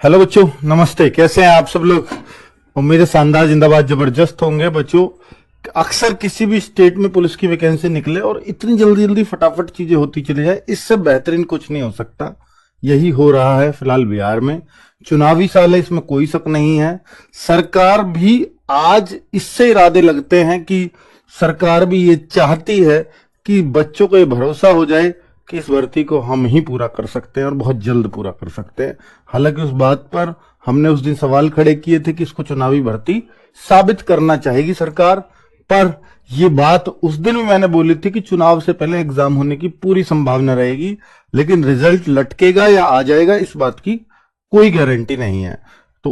Hello बच्चों, नमस्ते। कैसे हैं आप सब लोग? उम्मीद है शानदार, जिंदाबाद, जबरदस्त होंगे। बच्चों, अक्सर किसी भी स्टेट में पुलिस की वैकेंसी निकले और इतनी जल्दी जल्दी फटाफट चीजें होती चली जाए, इससे बेहतरीन कुछ नहीं हो सकता। यही हो रहा है फिलहाल बिहार में। चुनावी साल है, इसमें कोई शक नहीं है। सरकार भी आज इससे इरादे लगते हैं कि सरकार भी ये चाहती है कि बच्चों को ये भरोसा हो जाए कि इस भर्ती को हम ही पूरा कर सकते हैं और बहुत जल्द पूरा कर सकते हैं। हालांकि उस बात पर हमने उस दिन सवाल खड़े किए थे कि इसको चुनावी भर्ती साबित करना चाहेगी सरकार, पर यह बात उस दिन भी मैंने बोली थी कि चुनाव से पहले एग्जाम होने की पूरी संभावना रहेगी, लेकिन रिजल्ट लटकेगा या आ जाएगा इस बात की कोई गारंटी नहीं है। तो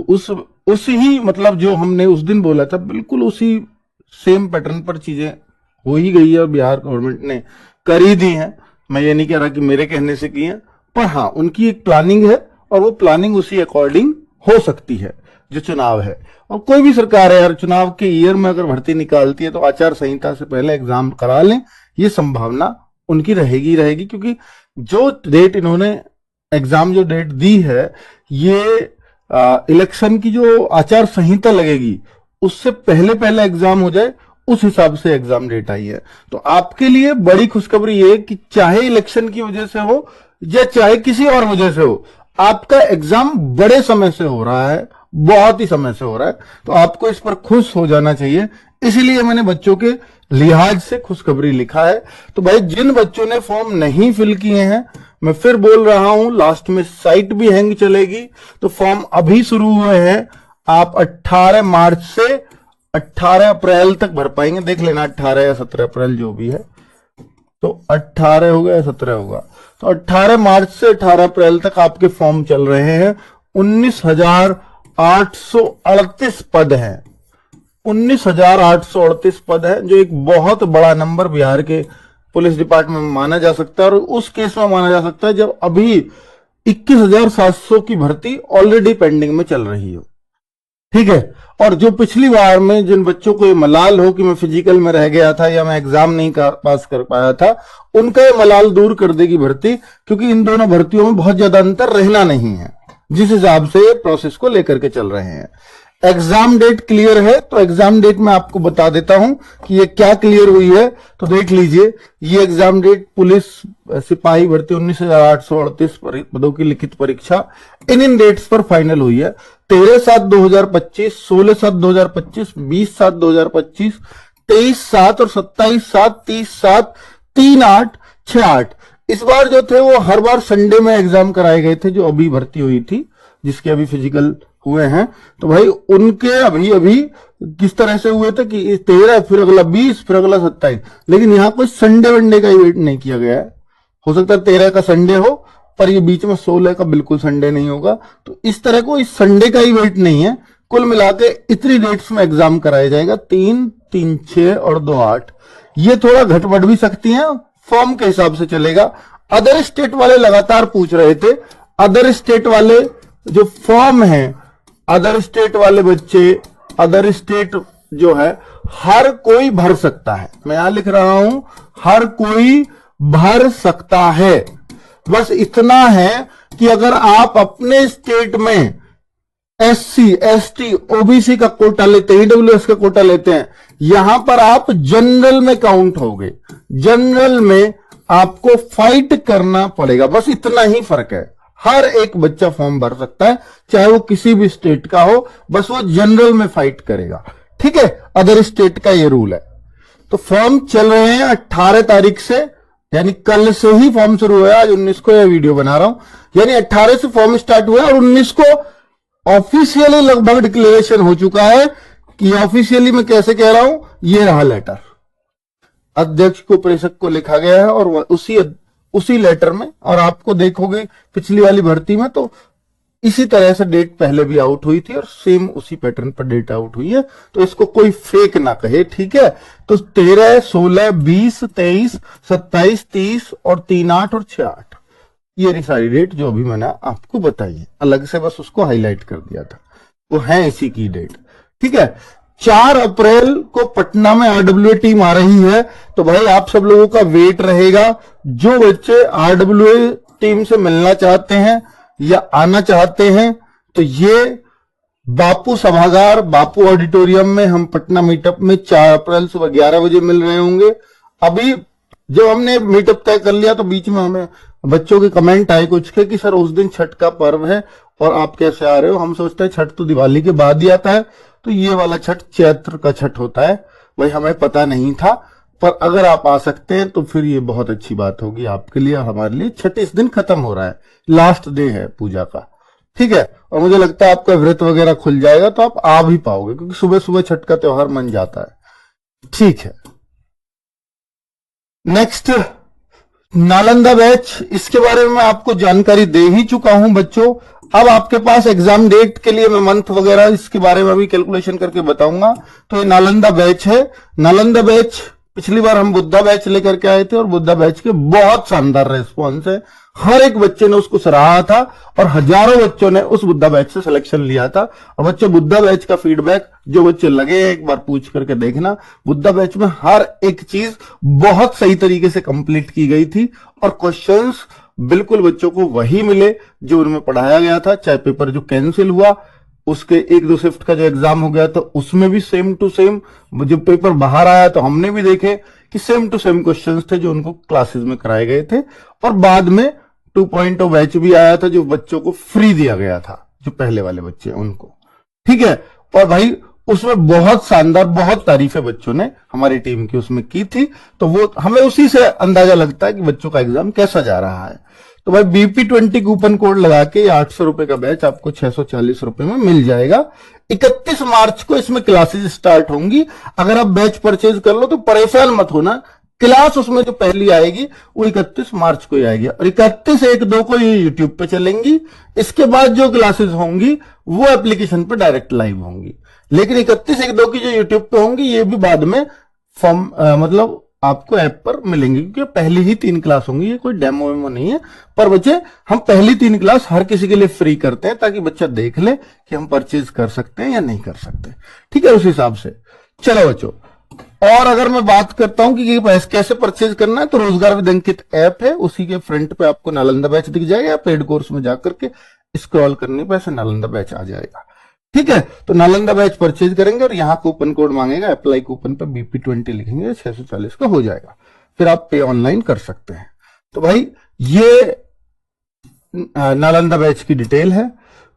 उस ही मतलब जो हमने उस दिन बोला था, बिल्कुल उसी सेम पैटर्न पर चीजें हो ही गई है और बिहार गवर्नमेंट ने कर ही दी है। मैं ये नहीं कह रहा कि मेरे कहने से की है, पर हाँ, उनकी एक प्लानिंग है और वो प्लानिंग उसी अकॉर्डिंग हो सकती है जो चुनाव है। और कोई भी सरकार है यार, चुनाव के ईयर में अगर भर्ती निकालती है तो आचार संहिता से पहले एग्जाम करा लें, ये संभावना उनकी रहेगी, क्योंकि जो डेट इन्होंने एग्जाम जो डेट दी है, ये इलेक्शन की जो आचार संहिता लगेगी उससे पहले एग्जाम हो जाए, उस हिसाब से एग्जाम डेट आई है। तो आपके लिए बड़ी खुशखबरी ये कि चाहे इलेक्शन की वजह से हो या चाहे किसी और वजह से हो, आपका एग्जाम बड़े समय से हो रहा है, बहुत ही समय से हो रहा है। तो आपको इस पर खुश हो जाना चाहिए, इसीलिए मैंने बच्चों के लिहाज से खुशखबरी लिखा है। तो भाई, जिन बच्चों ने फॉर्म नहीं फिल किए हैं, मैं फिर बोल रहा हूं, लास्ट में साइट भी हैंग चलेगी। तो फॉर्म अभी शुरू हुए हैं, आप 18 मार्च से 18 अप्रैल तक भर पाएंगे। देख लेना 18 या 17 अप्रैल जो भी है, तो 18 होगा या 17 होगा। तो 18 मार्च से 18 अप्रैल तक आपके फॉर्म चल रहे हैं। 19,838 पद हैं। 19,838 पद है, जो एक बहुत बड़ा नंबर बिहार के पुलिस डिपार्टमेंट में माना जा सकता है। और उस केस में माना जा सकता है जब अभी 21,700 की भर्ती ऑलरेडी पेंडिंग में चल रही हो। ठीक है। और जो पिछली बार में जिन बच्चों को ये मलाल हो कि मैं फिजिकल में रह गया था या मैं एग्जाम नहीं पास कर पाया था, उनका ये मलाल दूर कर देगी भर्ती, क्योंकि इन दोनों भर्तियों में बहुत ज्यादा अंतर रहना नहीं है, जिस हिसाब से ये प्रोसेस को लेकर के चल रहे हैं। एग्जाम डेट क्लियर है, तो एग्जाम डेट मैं आपको बता देता हूं कि ये क्या क्लियर हुई है। तो देख लीजिए, ये एग्जाम डेट पुलिस सिपाही भर्ती 19,838 पदों की लिखित परीक्षा इन डेट्स पर फाइनल हुई है। 13/7/2025, 16/7/2025, 20/7/2025, 23/7 और 27/7, 30/7, 3/8, 6/8। इस बार जो थे वो हर बार संडे में एग्जाम कराए गए थे, जो अभी भर्ती हुई थी, जिसके अभी फिजिकल हुए हैं। तो भाई, उनके अभी किस तरह से हुए थे कि 13, फिर अगला 20, फिर अगला 27। लेकिन यहाँ कोई संडे वनडे का इवेंट नहीं किया गया है। हो सकता है 13 का संडे हो, पर ये बीच में 16 का बिल्कुल संडे नहीं होगा। तो इस तरह को इस संडे का इवेंट नहीं है। कुल मिलाकर इतनी डेट्स में एग्जाम कराया जाएगा, 3, 3, 6 और 2, 8। ये थोड़ा घट बढ़ भी सकती है, फॉर्म के हिसाब से चलेगा। अदर स्टेट वाले लगातार पूछ रहे थे, अदर स्टेट वाले जो फॉर्म है, अदर स्टेट वाले बच्चे, अदर स्टेट जो है, हर कोई भर सकता है। मैं यहां लिख रहा हूं, हर कोई भर सकता है। बस इतना है कि अगर आप अपने स्टेट में SC, ST, OBC का कोटा लेते हैं, EWS का कोटा लेते हैं, यहां पर आप जनरल में काउंट होगे। जनरल में आपको फाइट करना पड़ेगा, बस इतना ही फर्क है। हर एक बच्चा फॉर्म भर सकता है, चाहे वो किसी भी स्टेट का हो, बस वो जनरल में फाइट करेगा। ठीक है, अदर स्टेट का ये रूल है। तो फॉर्म चल रहे हैं 18 तारीख से, यानी कल से ही फॉर्म शुरू हुआ है। आज 19 को यह वीडियो बना रहा हूं, यानी 18 से फॉर्म स्टार्ट हुआ और 19 को ऑफिशियली लगभग डिक्लेरेशन हो चुका है। कि ऑफिशियली मैं कैसे कह रहा हूं, ये रहा लेटर, अध्यक्ष को प्रेषक को लिखा गया है, और उसी लेटर में, और आपको देखोगे पिछली वाली भर्ती में तो इसी तरह से डेट पहले भी आउट हुई थी और सेम उसी पैटर्न पर डेट आउट हुई है। तो इसको कोई फेक ना कहे, ठीक है। तो 13, 16, 20, 23, 27, 30 और 3/8 और 6/8, ये सारी डेट जो अभी मैंने आपको बताई है, अलग से बस उसको हाईलाइट कर दिया था, वो है इसी की डेट। ठीक है। 4 अप्रैल को पटना में RWA टीम आ रही है। तो भाई, आप सब लोगों का वेट रहेगा। जो बच्चे RWA टीम से मिलना चाहते हैं या आना चाहते हैं, तो ये बापू सभागार, बापू ऑडिटोरियम में हम पटना मीटअप में 4 अप्रैल सुबह 11 बजे मिल रहे होंगे। अभी जब हमने मीटअप तय कर लिया तो बीच में हमें बच्चों के कमेंट आए कुछ के कि सर उस दिन छठ का पर्व है और आप कैसे आ रहे हो। हम सोचते हैं छठ तो दिवाली के बाद ही आता है, तो ये वाला छठ चैत्र का छठ होता है, वही हमें पता नहीं था। पर अगर आप आ सकते हैं तो फिर ये बहुत अच्छी बात होगी आपके लिए, हमारे लिए। छठ इस दिन खत्म हो रहा है, लास्ट डे है पूजा का, ठीक है। और मुझे लगता है आपका व्रत वगैरह खुल जाएगा तो आप आ भी पाओगे, क्योंकि सुबह सुबह छठ का त्योहार मन जाता है, ठीक है। नेक्स्ट नालंदा बैच, इसके बारे में मैं आपको जानकारी दे ही चुका हूं बच्चों। अब आपके पास एग्जाम डेट के लिए मैं मंथ वगैरह इसके बारे में भी कैलकुलेशन करके बताऊंगा। तो ये नालंदा बैच है। नालंदा बैच पिछली बार हम बुद्धा बैच लेकर के आए थे और बुद्धा बैच के बहुत शानदार रेस्पॉन्स है। हर एक बच्चे ने उसको सराहा था और हजारों बच्चों ने उस बुद्धा बैच से सिलेक्शन लिया था। और बच्चों बुद्धा बैच का फीडबैक जो बच्चे लगे एक बार पूछ करके देखना। बुद्धा बैच में हर एक चीज बहुत सही तरीके से कंप्लीट की गई थी और क्वेश्चंस बिल्कुल बच्चों को वही मिले जो उनमें पढ़ाया गया था। चाहे पेपर जो कैंसिल हुआ उसके 1-2 शिफ्ट का जो एग्जाम हो गया था उसमें भी सेम टू सेम, जो पेपर बाहर आया तो हमने भी देखे कि सेम टू सेम क्वेश्चंस थे जो उनको क्लासेस में कराए गए थे। और बाद में 2.0 बैच भी आया था जो बच्चों को फ्री दिया गया था, जो पहले वाले बच्चे उनको, ठीक है। और भाई उसमें बहुत शानदार, बहुत तारीफें बच्चों ने हमारी टीम की उसमें की थी। तो वो हमें उसी से अंदाजा लगता है कि बच्चों का एग्जाम कैसा जा रहा है। तो भाई BP20 कूपन कोड लगा के 800 रुपए का बैच आपको 640 रुपए में मिल जाएगा। 31 मार्च को इसमें क्लासेस स्टार्ट होंगी। अगर आप बैच परचेज कर लो तो परेशान मत होना, क्लास उसमें जो पहली आएगी वो 31 मार्च को ही आएगी और 31/1/2 को ये यूट्यूब पे चलेंगी। इसके बाद जो क्लासेस होंगी वो एप्लीकेशन पे डायरेक्ट लाइव होंगी। लेकिन 31/1/2 की जो यूट्यूब पे होंगी ये भी बाद में फॉर्म मतलब आपको ऐप पर मिलेंगे, क्योंकि पहली ही 3 क्लास होंगी। ये कोई डेमो वेमो नहीं है, पर बच्चे हम पहली 3 क्लास हर किसी के लिए फ्री करते हैं ताकि बच्चा देख ले कि हम परचेज कर सकते हैं या नहीं कर सकते, ठीक है। उस हिसाब से चलो बच्चों। और अगर मैं बात करता हूं कि कैसे परचेज करना है, तो रोजगार विद अंकित ऐप है, उसी के फ्रंट पे आपको नालंदा बैच दिख जाएगा। पेड कोर्स में जाकर के स्क्रॉल करने पे ऐसे नालंदा बैच आ जाएगा, ठीक है। तो नालंदा बैच परचेज करेंगे और यहाँ कूपन कोड मांगेगा, अप्लाई कूपन पे BP20 लिखेंगे, 640 का हो जाएगा। फिर आप पे ऑनलाइन कर सकते हैं। तो भाई ये नालंदा बैच की डिटेल है।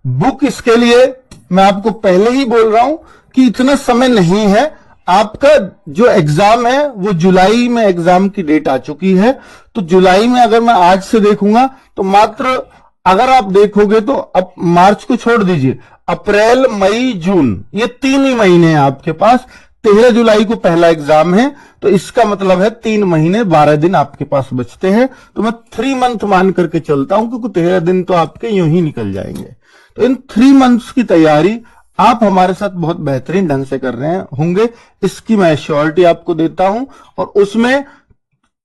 बुक इसके लिए मैं आपको पहले ही बोल रहा हूं कि इतना समय नहीं है। आपका जो एग्जाम है वो जुलाई में एग्जाम की डेट आ चुकी है। तो जुलाई में अगर मैं आज से देखूंगा तो मात्र, अगर आप देखोगे तो अब मार्च को छोड़ दीजिए, अप्रैल मई जून ये 3 ही महीने हैं आपके पास। 13 जुलाई को पहला एग्जाम है, तो इसका मतलब है 3 महीने 12 दिन आपके पास बचते हैं। तो मैं 3 मंथ मान करके चलता हूं, क्योंकि 13 दिन तो आपके यूं ही निकल जाएंगे। तो इन 3 मंथ्स की तैयारी आप हमारे साथ बहुत बेहतरीन ढंग से कर रहे होंगे, इसकी मैं श्योरिटी आपको देता हूं। और उसमें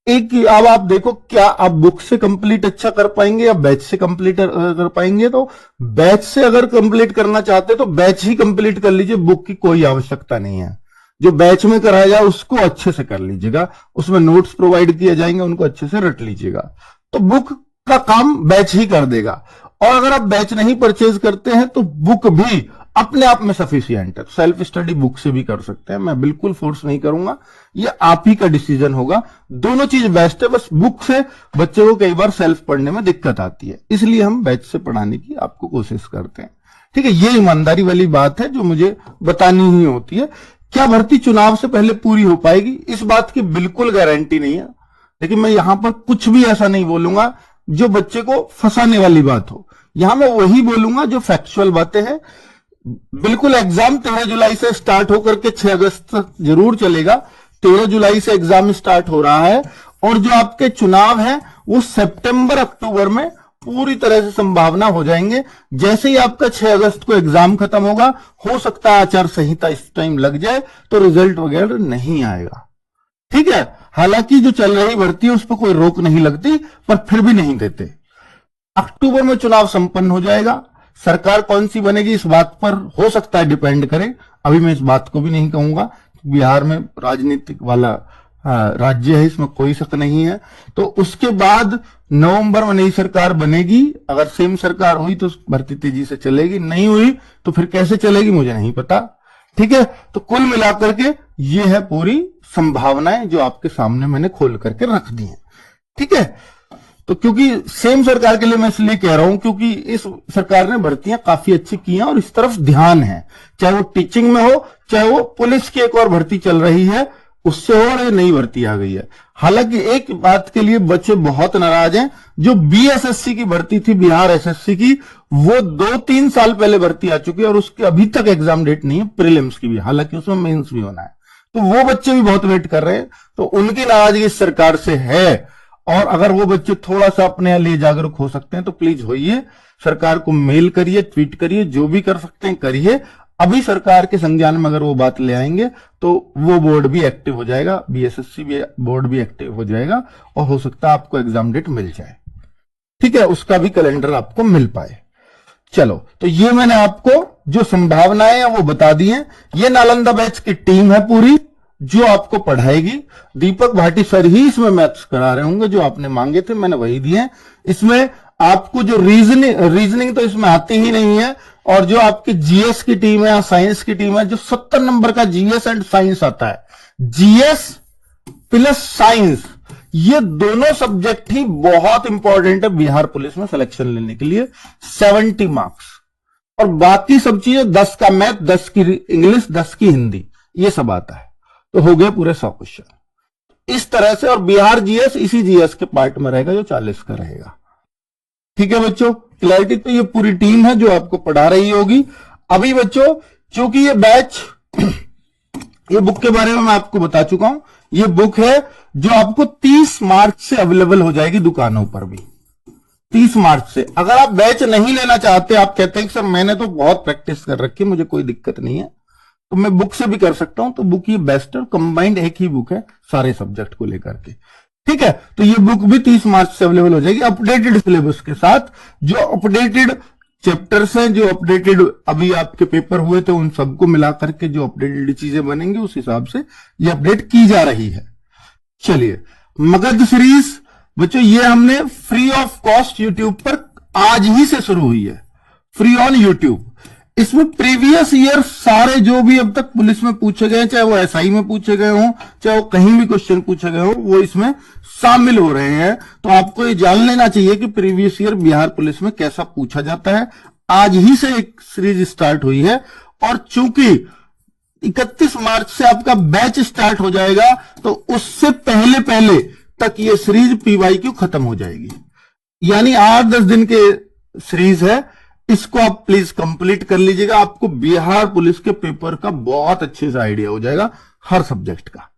एक, अब आप देखो क्या आप बुक से कंप्लीट अच्छा कर पाएंगे या बैच से कंप्लीट कर पाएंगे। तो बैच से अगर कंप्लीट करना चाहते तो बैच ही कंप्लीट कर लीजिए, बुक की कोई आवश्यकता नहीं है। जो बैच में कराया जाए उसको अच्छे से कर लीजिएगा, उसमें नोट्स प्रोवाइड किए जाएंगे, उनको अच्छे से रट लीजिएगा। तो बुक का काम बैच ही कर देगा। और अगर आप बैच नहीं परचेज करते हैं तो बुक भी अपने आप में सफिशिएंट है, सेल्फ स्टडी बुक से भी कर सकते हैं। मैं बिल्कुल फोर्स नहीं करूंगा, ये आप ही का डिसीजन होगा। दोनों चीज बेस्ट है, बस बुक से बच्चे को कई बार सेल्फ पढ़ने में दिक्कत आती है, इसलिए हम बैच से पढ़ाने की आपको कोशिश करते हैं, ठीक है। ये ईमानदारी वाली बात है जो मुझे बतानी ही होती है। क्या भर्ती चुनाव से पहले पूरी हो पाएगी, इस बात की बिल्कुल गारंटी नहीं है। लेकिन मैं यहां पर कुछ भी ऐसा नहीं बोलूंगा जो बच्चे को फंसाने वाली बात हो। यहां मैं वही बोलूंगा जो फैक्चुअल बातें हैं। बिल्कुल एग्जाम 13 जुलाई से स्टार्ट होकर के 6 अगस्त तक जरूर चलेगा। 13 जुलाई से एग्जाम स्टार्ट हो रहा है और जो आपके चुनाव है वो सितंबर अक्टूबर में पूरी तरह से संभावना हो जाएंगे। जैसे ही आपका 6 अगस्त को एग्जाम खत्म होगा, हो सकता है आचार संहिता इस टाइम लग जाए तो रिजल्ट वगैरह नहीं आएगा, ठीक है। हालांकि जो चल रही भर्ती है उस पर कोई रोक नहीं लगती, पर फिर भी नहीं देते। अक्टूबर में चुनाव संपन्न हो जाएगा। सरकार कौन सी बनेगी इस बात पर हो सकता है डिपेंड करे, अभी मैं इस बात को भी नहीं कहूंगा। बिहार में राजनीतिक वाला राज्य है, इसमें कोई शक नहीं है। तो उसके बाद नवंबर में नई सरकार बनेगी। अगर सेम सरकार हुई तो भर्ती तेजी से चलेगी, नहीं हुई तो फिर कैसे चलेगी मुझे नहीं पता। ठीक है, तो कुल मिलाकर के ये है पूरी संभावनाएं जो आपके सामने मैंने खोल करके रख दी हैं। ठीक है, तो क्योंकि सेम सरकार के लिए मैं इसलिए कह रहा हूं क्योंकि इस सरकार ने भर्तियां काफी अच्छी की हैं और इस तरफ ध्यान है, चाहे वो टीचिंग में हो, चाहे वो पुलिस की एक और भर्ती चल रही है उससे और ये नई भर्ती आ गई है। हालांकि एक बात के लिए बच्चे बहुत नाराज हैं, जो बीएसएससी की भर्ती थी बिहार एसएससी की, वो 2-3 साल पहले भर्ती आ चुकी है और उसके अभी तक एग्जाम डेट नहीं है, प्रीलिम्स की भी, हालांकि उसमें मेंस भी होना है। तो वो बच्चे भी बहुत वेट कर रहे हैं, तो उनकी नाराजगी इस सरकार से है। और अगर वो बच्चे थोड़ा सा अपने लिए जागरूक हो सकते हैं तो प्लीज होइए, सरकार को मेल करिए, ट्वीट करिए, जो भी कर सकते हैं करिए। अभी सरकार के संज्ञान में अगर वो बात ले आएंगे तो वो बोर्ड भी एक्टिव हो जाएगा, बीएसएससी भी बोर्ड भी एक्टिव हो जाएगा और हो सकता है आपको एग्जाम डेट मिल जाए। ठीक है, उसका भी कैलेंडर आपको मिल पाए। चलो, तो ये मैंने आपको जो संभावनाएं हैं वो बता दी हैं। ये नालंदा बैच की टीम है पूरी जो आपको पढ़ाएगी। दीपक भाटी सर ही इसमें मैथ्स करा रहे होंगे, जो आपने मांगे थे मैंने वही दिए। इसमें आपको जो रीजनिंग तो इसमें आती ही नहीं है, और जो आपकी जीएस की टीम है या साइंस की टीम है, जो 70 नंबर का जीएस एंड साइंस आता है, जीएस प्लस साइंस, ये दोनों सब्जेक्ट ही बहुत इंपॉर्टेंट है बिहार पुलिस में सिलेक्शन लेने के लिए। 70 मार्क्स, और बाकी सब चीजें 10 का मैथ, 10 की इंग्लिश, 10 की हिंदी, ये सब आता है। तो हो गए पूरे 100 क्वेश्चन इस तरह से। और बिहार जीएस इसी जीएस के पार्ट में रहेगा जो 40 का रहेगा। ठीक है बच्चों, क्लैरिटी। तो ये पूरी टीम है जो आपको पढ़ा रही होगी। अभी बच्चों चूंकि ये बैच ये बुक के बारे में मैं आपको बता चुका हूं, ये बुक है जो आपको 30 मार्च से अवेलेबल हो जाएगी दुकानों पर भी। 30 मार्च से। अगर आप बैच नहीं लेना चाहते, आप कहते हैं कि सर मैंने तो बहुत प्रैक्टिस कर रखी है, मुझे कोई दिक्कत नहीं है, तो मैं बुक से भी कर सकता हूं, तो बुक ये बेस्ट है, कंबाइंड एक ही बुक है सारे सब्जेक्ट को लेकर के। ठीक है, तो ये बुक भी 30 मार्च से अवेलेबल हो जाएगी अपडेटेड सिलेबस के साथ। जो अपडेटेड चैप्टर्स हैं, जो अपडेटेड अभी आपके पेपर हुए थे, उन सबको मिलाकर के जो अपडेटेड चीजें बनेंगी उस हिसाब से ये अपडेट की जा रही है। चलिए, मगध सीरीज बच्चों ये हमने फ्री ऑफ कॉस्ट यूट्यूब पर आज ही से शुरू हुई है, फ्री ऑन यूट्यूब। इसमें प्रीवियस ईयर सारे जो भी अब तक पुलिस में पूछे गए, चाहे वो एसआई में पूछे गए हों, चाहे वो कहीं भी क्वेश्चन पूछे गए हो, वो इसमें शामिल हो रहे हैं। तो आपको ये जान लेना चाहिए कि प्रीवियस ईयर बिहार पुलिस में कैसा पूछा जाता है। आज ही से एक सीरीज स्टार्ट हुई है, और चूंकि 31 मार्च से आपका बैच स्टार्ट हो जाएगा, तो उससे पहले पहले तक ये सीरीज पीवाईक्यू खत्म हो जाएगी। यानी 8-10 दिन के सीरीज है, इसको आप प्लीज कंप्लीट कर लीजिएगा। आपको बिहार पुलिस के पेपर का बहुत अच्छे से आइडिया हो जाएगा, हर सब्जेक्ट का।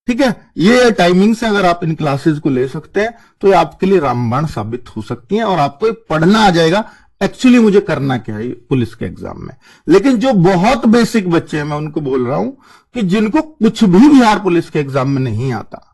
ठीक है, ये टाइमिंग से अगर आप इन क्लासेस को ले सकते हैं तो ये आपके लिए रामबाण साबित हो सकती हैं, और आपको ये पढ़ना आ जाएगा एक्चुअली मुझे करना क्या है पुलिस के एग्जाम में। लेकिन जो बहुत बेसिक बच्चे हैं, मैं उनको बोल रहा हूं कि जिनको कुछ भी बिहार पुलिस के एग्जाम में नहीं आता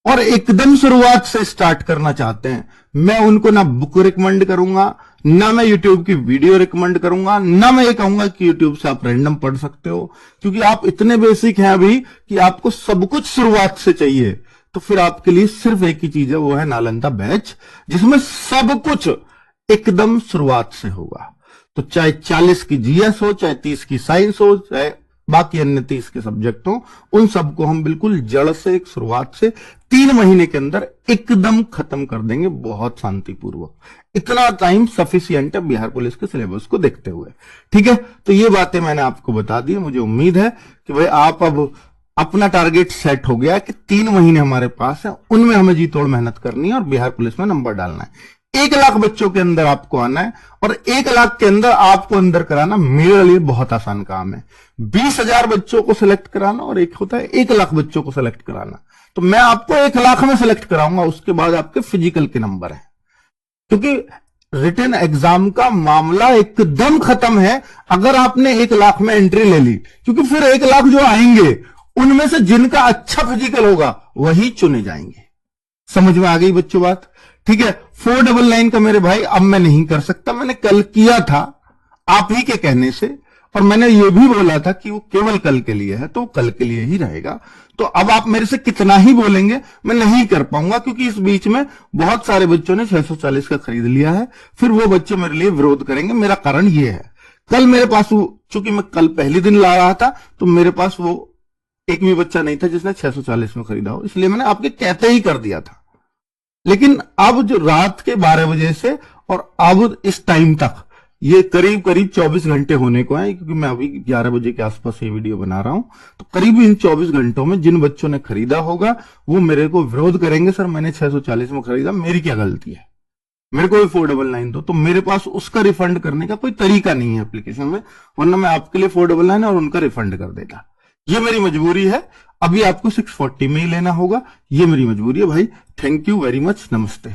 और एकदम शुरुआत से स्टार्ट करना चाहते हैं, मैं उनको ना बुक रिकमेंड करूंगा, ना मैं यूट्यूब की वीडियो रिकमेंड करूंगा, ना मैं ये कहूंगा कि यूट्यूब से आप रैंडम पढ़ सकते हो, क्योंकि आप इतने बेसिक हैं अभी कि आपको सब कुछ शुरुआत से चाहिए। तो फिर आपके लिए सिर्फ एक ही चीज है, वो है नालंदा बैच, जिसमें सब कुछ एकदम शुरुआत से होगा। तो चाहे 40 की जीएस हो, चाहे 30 की साइंस हो, चाहे बाकी अन्य 30 के सब्जेक्ट हो, उन सबको हम बिल्कुल जड़ से एक शुरुआत से 3 महीने के अंदर एकदम खत्म कर देंगे, बहुत शांतिपूर्वक। इतना टाइम सफिशिएंट है बिहार पुलिस के सिलेबस को देखते हुए। ठीक है, तो ये बातें मैंने आपको बता दी। मुझे उम्मीद है कि भाई आप अब अपना टारगेट सेट हो गया कि 3 महीने हमारे पास है, उनमें हमें जी तोड़ मेहनत करनी है और बिहार पुलिस में नंबर डालना है। 1 लाख बच्चों के अंदर आपको आना है, और 1 लाख के अंदर आपको अंदर कराना मेरे लिए बहुत आसान काम है। 20,000 बच्चों को सिलेक्ट कराना और एक होता है 1 लाख बच्चों को सिलेक्ट कराना। तो मैं आपको 1 लाख में सिलेक्ट कराऊंगा, उसके बाद आपके फिजिकल के नंबर है, क्योंकि रिटन एग्जाम का मामला एकदम खत्म है अगर आपने 1 लाख में एंट्री ले ली, क्योंकि फिर 1 लाख जो आएंगे उनमें से जिनका अच्छा फिजिकल होगा वही चुने जाएंगे। समझ में आ गई बच्चों बात? ठीक है, 499 का मेरे भाई अब मैं नहीं कर सकता, मैंने कल किया था आप ही के कहने से, और मैंने ये भी बोला था कि वो केवल कल के लिए है, तो वो कल के लिए ही रहेगा। तो अब आप मेरे से कितना ही बोलेंगे, मैं नहीं कर पाऊंगा, क्योंकि इस बीच में बहुत सारे बच्चों ने 640 का खरीद लिया है। फिर वो बच्चे मेरे लिए विरोध करेंगे। मेरा कारण ये है, कल मेरे पास वो, चूंकि मैं कल पहले दिन ला रहा था, तो मेरे पास वो एक भी बच्चा नहीं था जिसने 640 में खरीदा हो, इसलिए मैंने आपके कहते ही कर दिया था। लेकिन अब जो रात के 12 बजे से और अब इस टाइम तक, ये करीब करीब 24 घंटे होने को है, क्योंकि मैं अभी 11 बजे के आसपास ये वीडियो बना रहा हूं, तो करीब इन 24 घंटों में जिन बच्चों ने खरीदा होगा वो मेरे को विरोध करेंगे, सर मैंने 640 में खरीदा, मेरी क्या गलती है, मेरे को 499 दो। तो मेरे पास उसका रिफंड करने का कोई तरीका नहीं है एप्लीकेशन में, वरना मैं आपके लिए 499 और उनका रिफंड कर देता। ये मेरी मजबूरी है, अभी आपको 640 में ही लेना होगा, ये मेरी मजबूरी है भाई। थैंक यू वेरी मच, नमस्ते।